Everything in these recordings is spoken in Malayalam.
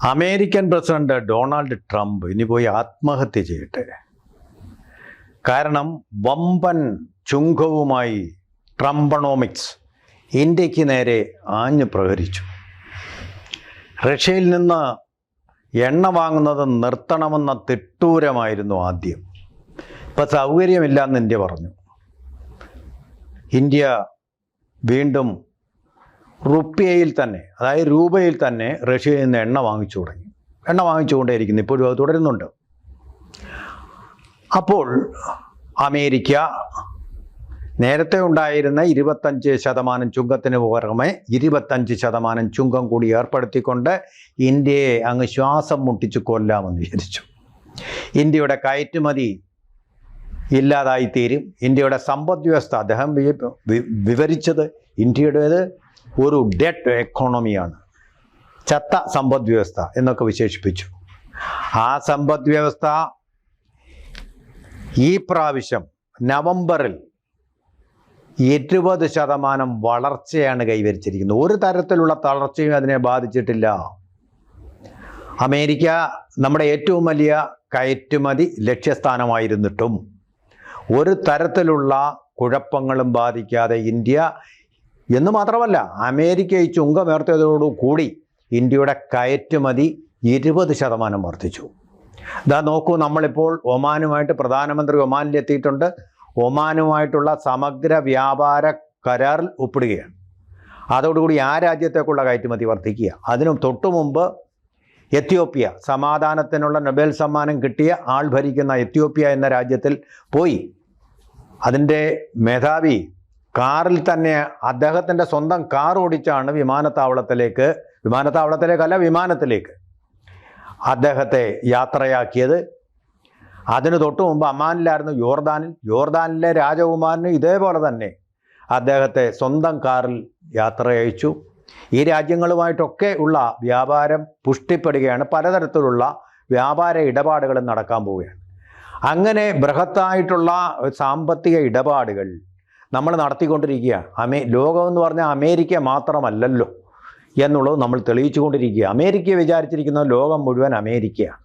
അമേരിക്കൻ പ്രസിഡന്റ് ഡൊണാൾഡ് ട്രംപ് ഇനി പോയി ആത്മഹത്യ ചെയ്യട്ടെ. കാരണം വമ്പൻ ചുങ്കവുമായി ട്രംപണോമിക്സ് ഇന്ത്യക്ക് നേരെ ആഞ്ഞു പ്രഹരിച്ചു. റഷ്യയിൽ നിന്ന് എണ്ണ വാങ്ങുന്നത് നിർത്തണമെന്ന തിട്ടൂരമായിരുന്നു ആദ്യം. ഇപ്പം സൗകര്യമില്ലെന്ന് ഇന്ത്യ പറഞ്ഞു. ഇന്ത്യ വീണ്ടും റുപ്യയിൽ തന്നെ, അതായത് രൂപയിൽ തന്നെ റഷ്യയിൽ നിന്ന് എണ്ണ വാങ്ങിച്ചു തുടങ്ങി. എണ്ണ വാങ്ങിച്ചുകൊണ്ടേയിരിക്കുന്നു, ഇപ്പോഴും അത് തുടരുന്നുണ്ട്. അപ്പോൾ അമേരിക്ക നേരത്തെ ഉണ്ടായിരുന്ന 25% ചുങ്കത്തിന് പുറമെ 25% ചുങ്കം കൂടി ഏർപ്പെടുത്തിക്കൊണ്ട് ഇന്ത്യയെ അങ്ങ് ശ്വാസം മുട്ടിച്ച് കൊല്ലാമെന്ന് വിചാരിച്ചു. ഇന്ത്യയുടെ കയറ്റുമതി ഇല്ലാതായിത്തീരും. ഇന്ത്യയുടെ സമ്പദ് വ്യവസ്ഥ അദ്ദേഹം വിവരിച്ചത് ഇന്ത്യയുടേത് ഒരു ഡെറ്റ് എക്കോണമിയാണ്, ചത്ത സമ്പദ് വ്യവസ്ഥ എന്നൊക്കെ വിശേഷിപ്പിച്ചു. ആ സമ്പദ് വ്യവസ്ഥ ഈ പ്രാവശ്യം നവംബറിൽ 20% വളർച്ചയാണ് കൈവരിച്ചിരിക്കുന്നത്. ഒരു തരത്തിലുള്ള തളർച്ചയും അതിനെ ബാധിച്ചിട്ടില്ല. അമേരിക്ക നമ്മുടെ ഏറ്റവും വലിയ കയറ്റുമതി ലക്ഷ്യസ്ഥാനമായിരുന്നിട്ടും ഒരു തരത്തിലുള്ള കുഴപ്പങ്ങളും ബാധിക്കാതെ ഇന്ത്യ എന്ന് മാത്രമല്ല, അമേരിക്ക ഈ ചുങ്കമേർത്തതോടുകൂടി ഇന്ത്യയുടെ കയറ്റുമതി 20% വർദ്ധിച്ചു. ഇതാ നോക്കൂ, നമ്മളിപ്പോൾ ഒമാനുമായിട്ട് പ്രധാനമന്ത്രി ഒമാനിലെത്തിയിട്ടുണ്ട്. ഒമാനുമായിട്ടുള്ള സമഗ്ര വ്യാപാര കരാറിൽ ഒപ്പിടുകയാണ്. അതോടുകൂടി ആ രാജ്യത്തേക്കുള്ള കയറ്റുമതി വർദ്ധിക്കുക. അതിനും തൊട്ടു മുമ്പ് എത്യോപ്യ, സമാധാനത്തിനുള്ള നൊബേൽ സമ്മാനം കിട്ടിയ ആൾ ഭരിക്കുന്ന എത്യോപ്യ എന്ന രാജ്യത്തിൽ പോയി. അതിൻ്റെ മേധാവി കാറിൽ തന്നെ അദ്ദേഹത്തിൻ്റെ സ്വന്തം കാർ ഓടിച്ചാണ് വിമാനത്തിലേക്ക് അദ്ദേഹത്തെ യാത്രയാക്കിയത്. അതിനു തൊട്ടു മുമ്പ് അമ്മാനിലായിരുന്നു യോർദാനിലെ രാജകുമാരന് ഇതേപോലെ തന്നെ അദ്ദേഹത്തെ സ്വന്തം കാറിൽ യാത്രയച്ചു. ഈ രാജ്യങ്ങളുമായിട്ടൊക്കെ ഉള്ള വ്യാപാരം പുഷ്ടിപ്പെടുകയാണ്. പലതരത്തിലുള്ള വ്യാപാര ഇടപാടുകളും നടക്കാൻ പോവുകയാണ്. അങ്ങനെ ബൃഹത്തായിട്ടുള്ള സാമ്പത്തിക ഇടപാടുകൾ നമ്മൾ നടത്തിക്കൊണ്ടിരിക്കുകയാണ്. ലോകമെന്ന് പറഞ്ഞാൽ അമേരിക്ക മാത്രമല്ലല്ലോ എന്നുള്ളത് നമ്മൾ തെളിയിച്ചു കൊണ്ടിരിക്കുക. അമേരിക്ക വിചാരിച്ചിരിക്കുന്നത് ലോകം മുഴുവൻ അമേരിക്കയാണ്.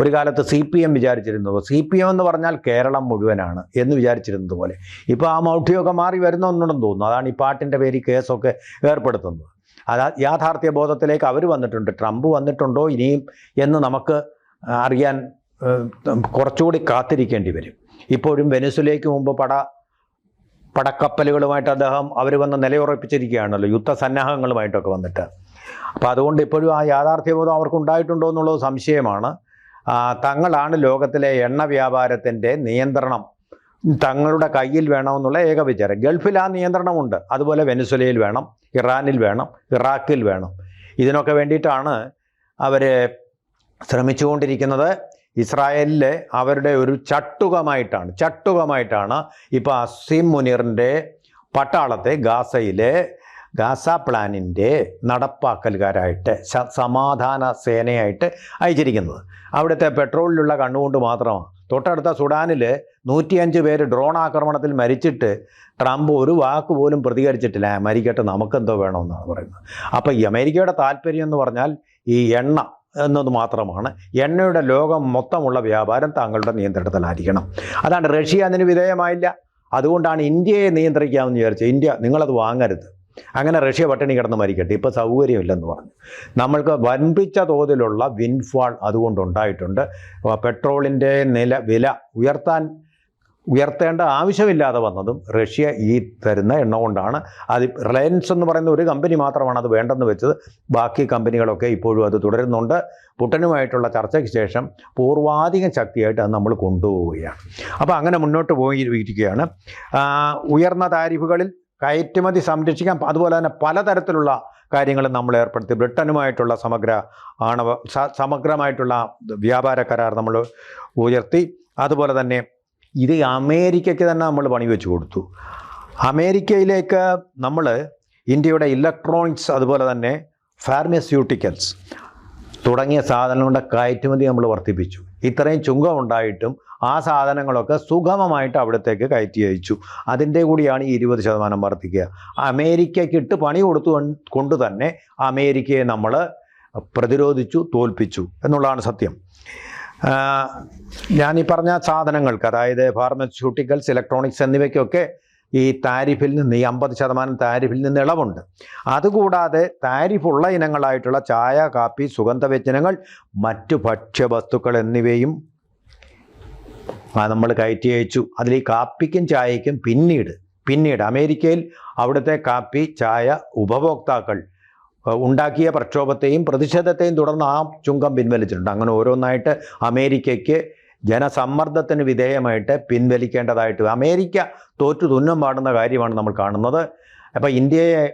ഒരു കാലത്ത് CPM വിചാരിച്ചിരുന്നത്, CPM എന്ന് പറഞ്ഞാൽ കേരളം മുഴുവനാണ് എന്ന് വിചാരിച്ചിരുന്നത് പോലെ ഇപ്പോൾ ആ മൗഢ്യമൊക്കെ മാറി വരുന്നുണ്ടെന്ന് തോന്നുന്നു. അതാണ് ഈ പാട്ടിൻ്റെ പേരിൽ കേസൊക്കെ ഏർപ്പെടുത്തുന്നത്. യാഥാർത്ഥ്യ ബോധത്തിലേക്ക് അവർ വന്നിട്ടുണ്ട്. ട്രംപ് വന്നിട്ടുണ്ടോ ഇനിയും എന്ന് നമുക്ക് അറിയാൻ കുറച്ചുകൂടി കാത്തിരിക്കേണ്ടി വരും. ഇപ്പോഴും വെനസ്വേലയ്ക്ക് മുമ്പ് പടക്കപ്പലുകളുമായിട്ട് അവർ വന്ന് നിലയുറപ്പിച്ചിരിക്കുകയാണല്ലോ, യുദ്ധസന്നാഹങ്ങളുമായിട്ടൊക്കെ വന്നിട്ട്. അപ്പോൾ അതുകൊണ്ട് ഇപ്പോഴും ആ യാഥാർത്ഥ്യബോധം അവർക്കുണ്ടായിട്ടുണ്ടോ എന്നുള്ളത് സംശയമാണ്. തങ്ങളാണ് ലോകത്തിലെ എണ്ണ വ്യാപാരത്തിൻ്റെ നിയന്ത്രണം തങ്ങളുടെ കയ്യിൽ വേണമെന്നുള്ള ഏക വിചാരം. ഗൾഫിൽ ആ നിയന്ത്രണമുണ്ട്, അതുപോലെ വെനസ്വേലയിൽ വേണം, ഇറാനിൽ വേണം, ഇറാഖിൽ വേണം. ഇതിനൊക്കെ വേണ്ടിയിട്ടാണ് അവർ ശ്രമിച്ചുകൊണ്ടിരിക്കുന്നത്. ഇസ്രായേലിൽ അവരുടെ ഒരു ചട്ടുകമായിട്ടാണ് ഇപ്പോൾ അസീം മുനീറിൻ്റെ പട്ടാളത്തെ ഗാസ പ്ലാനിൻ്റെ നടപ്പാക്കലുകാരായിട്ട് സമാധാന സേനയായിട്ട് അയച്ചിരിക്കുന്നത്. അവിടുത്തെ പെട്രോളിലുള്ള കണ്ണുകൊണ്ട് മാത്രമാണ്. തൊട്ടടുത്ത സുഡാനിൽ 105 പേര് ഡ്രോൺ ആക്രമണത്തിൽ മരിച്ചിട്ട് ട്രംപ് ഒരു വാക്ക് പോലും പ്രതികരിച്ചിട്ടില്ല. മരിക്കട്ടെ, നമുക്കെന്തോ വേണമെന്നാണ് പറയുന്നത്. അപ്പോൾ ഈ അമേരിക്കയുടെ താല്പര്യം എന്ന് പറഞ്ഞാൽ ഈ എണ്ണ എന്നത് മാത്രമാണ്. എണ്ണയുടെ ലോകം മൊത്തമുള്ള വ്യാപാരം തങ്ങളുടെ നിയന്ത്രണത്തിലായിരിക്കണം. അതാണ് റഷ്യ അതിന് വിധേയമായില്ല. അതുകൊണ്ടാണ് ഇന്ത്യയെ നിയന്ത്രിക്കാമെന്ന് വിചാരിച്ചത്. ഇന്ത്യ നിങ്ങളത് വാങ്ങരുത്, അങ്ങനെ റഷ്യ പട്ടിണി കിടന്ന് മരിക്കട്ടെ, ഇപ്പോൾ സൗകര്യമില്ലെന്ന് പറഞ്ഞു. നമ്മൾക്ക് വൻപിച്ച തോതിലുള്ള വിൻഫാൾ അതുകൊണ്ടുണ്ടായിട്ടുണ്ട്. പെട്രോളിൻ്റെ വില ഉയർത്തേണ്ട ആവശ്യമില്ലാതെ വന്നതും റഷ്യ ഈ തരുന്ന എണ്ണ കൊണ്ടാണ്. അത് റിലയൻസ് എന്ന് പറയുന്ന ഒരു കമ്പനി മാത്രമാണ് അത് വേണ്ടെന്ന് വെച്ചത്. ബാക്കി കമ്പനികളൊക്കെ ഇപ്പോഴും അത് തുടരുന്നുണ്ട്. പുടിനുമായിട്ടുള്ള ചർച്ചയ്ക്ക് ശേഷം പൂർവാധികം ശക്തിയായിട്ട് അത് നമ്മൾ കൊണ്ടുപോവുകയാണ്. അപ്പോൾ അങ്ങനെ മുന്നോട്ട് പോയിരിക്കുകയാണ്. ഉയർന്ന താരിഫുകളിൽ കയറ്റുമതി സംരക്ഷിക്കാൻ, അതുപോലെ തന്നെ പലതരത്തിലുള്ള കാര്യങ്ങളും നമ്മൾ ഏർപ്പെടുത്തി. ബ്രിട്ടനുമായിട്ടുള്ള സമഗ്രമായിട്ടുള്ള വ്യാപാര കരാർ നമ്മൾ ഉയർത്തി. അതുപോലെ തന്നെ ഇത് അമേരിക്കയ്ക്ക് തന്നെ നമ്മൾ പണി വെച്ച് കൊടുത്തു. അമേരിക്കയിലേക്ക് നമ്മൾ ഇന്ത്യയുടെ ഇലക്ട്രോണിക്സ്, അതുപോലെ തന്നെ ഫാർമസ്യൂട്ടിക്കൽസ് തുടങ്ങിയ സാധനങ്ങളുടെ കയറ്റുമതി നമ്മൾ വർദ്ധിപ്പിച്ചു. ഇത്രയും ചുങ്കം ഉണ്ടായിട്ടും ആ സാധനങ്ങളൊക്കെ സുഗമമായിട്ട് അവിടത്തേക്ക് കയറ്റി അയച്ചു. അതിൻ്റെ കൂടിയാണ് ഈ 20% വർദ്ധിക്കുക. അമേരിക്കയ്ക്കിട്ട് പണി കൊണ്ട് തന്നെ അമേരിക്കയെ നമ്മൾ പ്രതിരോധിച്ചു, തോൽപ്പിച്ചു എന്നുള്ളതാണ് സത്യം. ഞാനീ പറഞ്ഞ സാധനങ്ങൾക്ക്, അതായത് ഫാർമസ്യൂട്ടിക്കൽസ്, ഇലക്ട്രോണിക്സ് എന്നിവയ്ക്കൊക്കെ ഈ താരിഫിൽ നിന്ന്, ഈ 50% താരിഫിൽ നിന്ന് ഇളവുണ്ട്. അതുകൂടാതെ താരിഫുള്ള ഇനങ്ങളായിട്ടുള്ള ചായ, കാപ്പി, സുഗന്ധവ്യഞ്ജനങ്ങൾ, മറ്റു ഭക്ഷ്യവസ്തുക്കൾ എന്നിവയും നമ്മൾ കയറ്റി അയച്ചു. അതിൽ ഈ കാപ്പിക്കും ചായയ്ക്കും പിന്നീട് അമേരിക്കയിൽ അവിടുത്തെ കാപ്പി ചായ ഉപഭോക്താക്കൾ ഉണ്ടാക്കിയ പ്രക്ഷോഭത്തെയും പ്രതിഷേധത്തെയും തുടർന്ന് ആ ചുങ്കം പിൻവലിച്ചിട്ടുണ്ട്. അങ്ങനെ ഓരോന്നായിട്ട് അമേരിക്കയ്ക്ക് ജനസമ്മർദ്ദത്തിന് വിധേയമായിട്ട് പിൻവലിക്കേണ്ടതായിട്ട്, അമേരിക്ക തോറ്റു തുന്നം പാടുന്ന കാര്യമാണ് നമ്മൾ കാണുന്നത്. അപ്പോൾ ഇന്ത്യയെ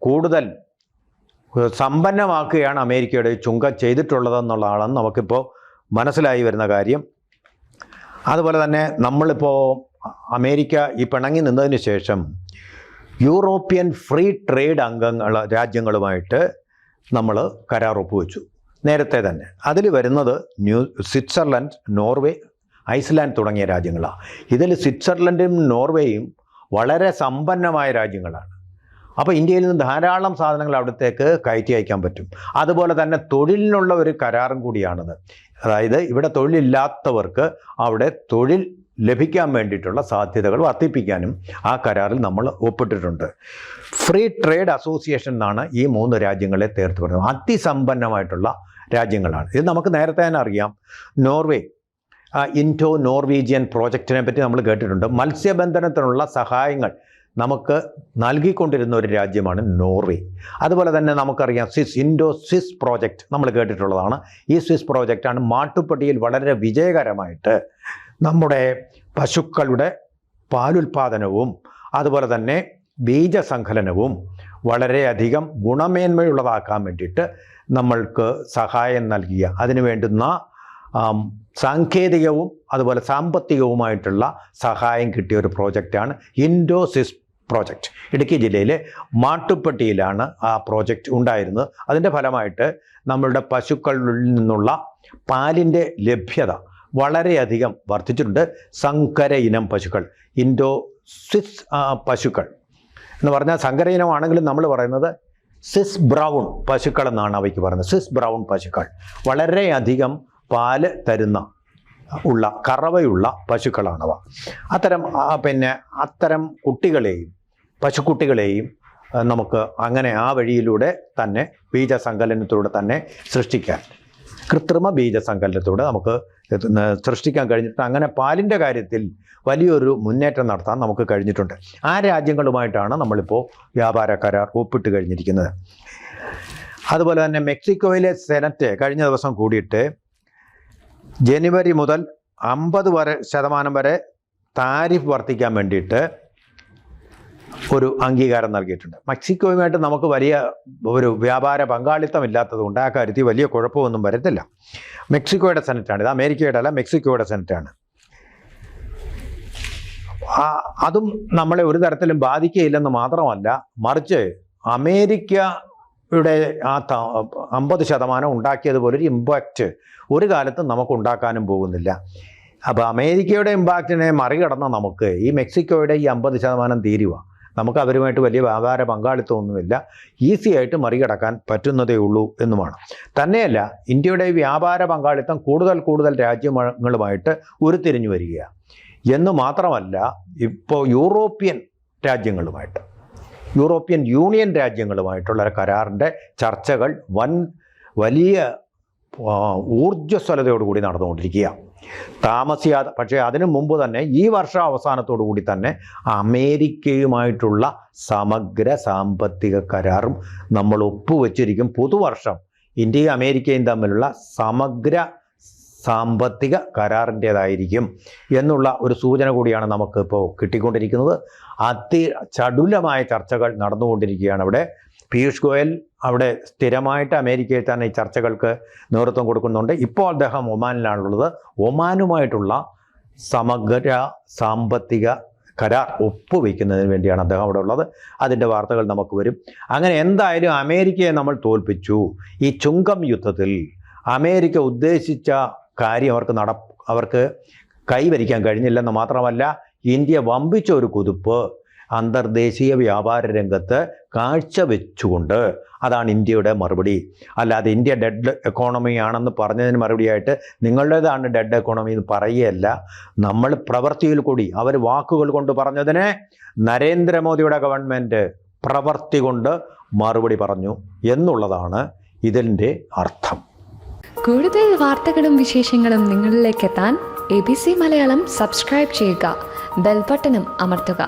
കൂടുതൽ സമ്പന്നമാക്കുകയാണ് അമേരിക്കയുടെ ചുങ്കം ചെയ്തിട്ടുള്ളതെന്നുള്ളതാണ് നമുക്കിപ്പോൾ മനസ്സിലായി വരുന്ന കാര്യം. അതുപോലെ തന്നെ നമ്മളിപ്പോൾ അമേരിക്ക ഈ പിണങ്ങി നിന്നതിന് ശേഷം യൂറോപ്യൻ ഫ്രീ ട്രേഡ് രാജ്യങ്ങളുമായിട്ട് നമ്മൾ കരാർ ഒപ്പുവെച്ചു നേരത്തെ തന്നെ. അതിൽ വരുന്നത് സ്വിറ്റ്സർലൻഡ്, നോർവേ, ഐസ്ലാൻഡ് തുടങ്ങിയ രാജ്യങ്ങളാണ്. ഇതിൽ സ്വിറ്റ്സർലൻഡും നോർവേയും വളരെ സമ്പന്നമായ രാജ്യങ്ങളാണ്. അപ്പോൾ ഇന്ത്യയിൽ നിന്ന് ധാരാളം സാധനങ്ങൾ അവിടത്തേക്ക് കയറ്റി അയക്കാൻ പറ്റും. അതുപോലെ തന്നെ തൊഴിലിനുള്ള ഒരു കരാറും കൂടിയാണത്. അതായത് ഇവിടെ തൊഴിലില്ലാത്തവർക്ക് അവിടെ തൊഴിൽ ലഭിക്കാൻ വേണ്ടിയിട്ടുള്ള സാധ്യതകൾ വർദ്ധിപ്പിക്കാനും ആ കരാറിൽ നമ്മൾ ഒപ്പിട്ടിട്ടുണ്ട്. ഫ്രീ ട്രേഡ് അസോസിയേഷൻ എന്നാണ് ഈ 3 രാജ്യങ്ങളെ ചേർത്ത് പറയുന്നത്. അതിസമ്പന്നമായിട്ടുള്ള രാജ്യങ്ങളാണ് ഇത്. നമുക്ക് നേരത്തെ തന്നെ അറിയാം. നോർവേ ഇൻഡോ നോർവീജിയൻ പ്രോജക്റ്റിനെ പറ്റി നമ്മൾ കേട്ടിട്ടുണ്ട്. മത്സ്യബന്ധനത്തിനുള്ള സഹായങ്ങൾ നമുക്ക് നൽകിക്കൊണ്ടിരുന്ന ഒരു രാജ്യമാണ് നോർവേ. അതുപോലെ തന്നെ നമുക്കറിയാം ഇൻഡോ സ്വിസ് പ്രോജക്റ്റ് നമ്മൾ കേട്ടിട്ടുള്ളതാണ്. ഈ സ്വിസ് പ്രോജക്റ്റാണ് മാട്ടുപ്പെട്ടിയിൽ വളരെ വിജയകരമായിട്ട് നമ്മുടെ പശുക്കളുടെ പാലുൽപാദനവും അതുപോലെ തന്നെ ബീജസങ്കലനവും വളരെയധികം ഗുണമേന്മയുള്ളതാക്കാൻ വേണ്ടിയിട്ട് നമ്മൾക്ക് സഹായം നൽകിയ, അതിനു വേണ്ടുന്ന സാങ്കേതികവും അതുപോലെ സാമ്പത്തികവുമായിട്ടുള്ള സഹായം കിട്ടിയ ഒരു പ്രോജക്റ്റാണ് ഇൻഡോ സ്വിസ് പ്രോജക്റ്റ്. ഇടുക്കി ജില്ലയിലെ മാട്ടുപ്പെട്ടിയിലാണ് ആ പ്രോജക്റ്റ് ഉണ്ടായിരുന്നത്. അതിൻ്റെ ഫലമായിട്ട് നമ്മളുടെ പശുക്കളിൽ നിന്നുള്ള പാലിൻ്റെ ലഭ്യത വളരെയധികം വർദ്ധിച്ചിട്ടുണ്ട്. സങ്കര ഇനം പശുക്കൾ, ഇൻഡോ സ്വിസ് പശുക്കൾ എന്ന് പറഞ്ഞാൽ സങ്കര ഇനമാണെങ്കിലും നമ്മൾ പറയുന്നത് സ്വിസ് ബ്രൗൺ പശുക്കൾ എന്നാണ് അവയ്ക്ക് പറയുന്നത്. സ്വിസ് ബ്രൗൺ പശുക്കൾ വളരെയധികം പാല് തരുന്ന കറവയുള്ള പശുക്കളാണവ. അത്തരം കുട്ടികളെയും പശുക്കുട്ടികളെയും നമുക്ക് അങ്ങനെ ആ വഴിയിലൂടെ തന്നെ ബീജസങ്കലനത്തിലൂടെ തന്നെ സൃഷ്ടിക്കാൻ, കൃത്രിമ ബീജസങ്കലനത്തിലൂടെ നമുക്ക് സൃഷ്ടിക്കാൻ കഴിഞ്ഞിട്ട് അങ്ങനെ പാലിൻ്റെ കാര്യത്തിൽ വലിയൊരു മുന്നേറ്റം നടത്താൻ നമുക്ക് കഴിഞ്ഞിട്ടുണ്ട്. ആ രാജ്യങ്ങളുമായിട്ടാണ് നമ്മളിപ്പോൾ വ്യാപാര കരാർ ഒപ്പിട്ട് കഴിഞ്ഞിരിക്കുന്നത്. അതുപോലെ തന്നെ മെക്സിക്കോയിലെ സെനറ്റ് കഴിഞ്ഞ ദിവസം കൂടിയിട്ട് ജനുവരി മുതൽ 50% വരെ താരിഫ് വർദ്ധിക്കാൻ വേണ്ടിയിട്ട് ഒരു അംഗീകാരം നൽകിയിട്ടുണ്ട്. മെക്സിക്കോയുമായിട്ട് നമുക്ക് വലിയ ഒരു വ്യാപാര പങ്കാളിത്തം ഇല്ലാത്തതുകൊണ്ട് ആ കാര്യത്തിൽ വലിയ കുഴപ്പമൊന്നും വരത്തില്ല. മെക്സിക്കോയുടെ സെനറ്റാണ് ഇത്, അമേരിക്കയുടെ അല്ല, മെക്സിക്കോയുടെ സെനറ്റാണ്. അതും നമ്മളെ ഒരു തരത്തിലും ബാധിക്കുകയില്ലെന്ന് മാത്രമല്ല, മറിച്ച് അമേരിക്കയുടെ ആ 50% ഉണ്ടാക്കിയതുപോലൊരു ഇമ്പാക്റ്റ് ഒരു കാലത്തും നമുക്ക് ഉണ്ടാക്കാനും പോകുന്നില്ല. അപ്പോൾ അമേരിക്കയുടെ ഇമ്പാക്റ്റിനെ മറികടന്ന നമുക്ക് ഈ മെക്സിക്കോയുടെ ഈ 50% തീരുവ നമുക്ക് അവരുമായിട്ട് വലിയ വ്യാപാര പങ്കാളിത്തമൊന്നുമില്ല, ഈസി ആയിട്ട് മറികടക്കാൻ പറ്റുന്നതേ ഉള്ളൂ എന്നുമാണ്. തന്നെയല്ല, ഇന്ത്യയുടെ വ്യാപാര പങ്കാളിത്തം കൂടുതൽ രാജ്യങ്ങളുമായിട്ട് ഉരുത്തിരിഞ്ഞു വരികയാണ് എന്ന് മാത്രമല്ല, ഇപ്പോൾ യൂറോപ്യൻ യൂണിയൻ രാജ്യങ്ങളുമായിട്ടുള്ള കരാറിൻ്റെ ചർച്ചകൾ വലിയ ഊർജ്ജസ്വലതയോടുകൂടി നടന്നുകൊണ്ടിരിക്കുകയാണ്. താമസിയാതെ, പക്ഷേ അതിനു മുമ്പ് തന്നെ ഈ വർഷം അവസാനത്തോടു കൂടി തന്നെ അമേരിക്കയുമായിട്ടുള്ള സമഗ്ര സാമ്പത്തിക കരാറും നമ്മൾ ഒപ്പുവെച്ചിരിക്കും. പുതുവർഷം ഇന്ത്യയും അമേരിക്കയും തമ്മിലുള്ള സമഗ്ര സാമ്പത്തിക കരാറിൻ്റേതായിരിക്കും എന്നുള്ള ഒരു സൂചന കൂടിയാണ് നമുക്കിപ്പോൾ കിട്ടിക്കൊണ്ടിരിക്കുന്നത്. ചടുലമായ ചർച്ചകൾ നടന്നുകൊണ്ടിരിക്കുകയാണ് അവിടെ. പീയൂഷ് ഗോയൽ അവിടെ സ്ഥിരമായിട്ട് അമേരിക്കയിൽ തന്നെ ഈ ചർച്ചകൾക്ക് നേതൃത്വം കൊടുക്കുന്നുണ്ട്. ഇപ്പോൾ അദ്ദേഹം ഒമാനിലാണുള്ളത്. ഒമാനുമായിട്ടുള്ള സമഗ്ര സാമ്പത്തിക കരാർ ഒപ്പുവെക്കുന്നതിന് വേണ്ടിയാണ് അദ്ദേഹം അവിടെ ഉള്ളത്. അതിൻ്റെ വാർത്തകൾ നമുക്ക് വരും. അങ്ങനെ എന്തായാലും അമേരിക്കയെ നമ്മൾ തോൽപ്പിച്ചു. ഈ ചുങ്കം യുദ്ധത്തിൽ അമേരിക്ക ഉദ്ദേശിച്ച കാര്യം അവർക്ക് കൈവരിക്കാൻ കഴിഞ്ഞില്ലെന്ന് മാത്രമല്ല, ഇന്ത്യ വമ്പിച്ച ഒരു കുതിപ്പ് അന്തർദേശീയ വ്യാപാര രംഗത്ത് കാഴ്ചവെച്ചുകൊണ്ട്. അതാണ് ഇന്ത്യയുടെ മറുപടി. അല്ലാതെ ഇന്ത്യ ഡെഡ് എക്കോണമി ആണെന്ന് പറഞ്ഞതിന് മറുപടിയായിട്ട് നിങ്ങളുടേതാണ് ഡെഡ് എക്കോണമി എന്ന് പറയുകയല്ല. നമ്മൾ പ്രവൃത്തിയിൽ കൂടി, അവർ വാക്കുകൾ കൊണ്ട് പറഞ്ഞതിന് നരേന്ദ്രമോദിയുടെ ഗവൺമെൻറ് പ്രവൃത്തി കൊണ്ട് മറുപടി പറഞ്ഞു എന്നുള്ളതാണ് ഇതിൻ്റെ അർത്ഥം. കൂടുതൽ വാർത്തകളും വിശേഷങ്ങളും നിങ്ങളിലേക്ക് എത്താൻ ABC മലയാളം സബ്സ്ക്രൈബ് ചെയ്യുക, ബെൽ ബട്ടണും അമർത്തുക.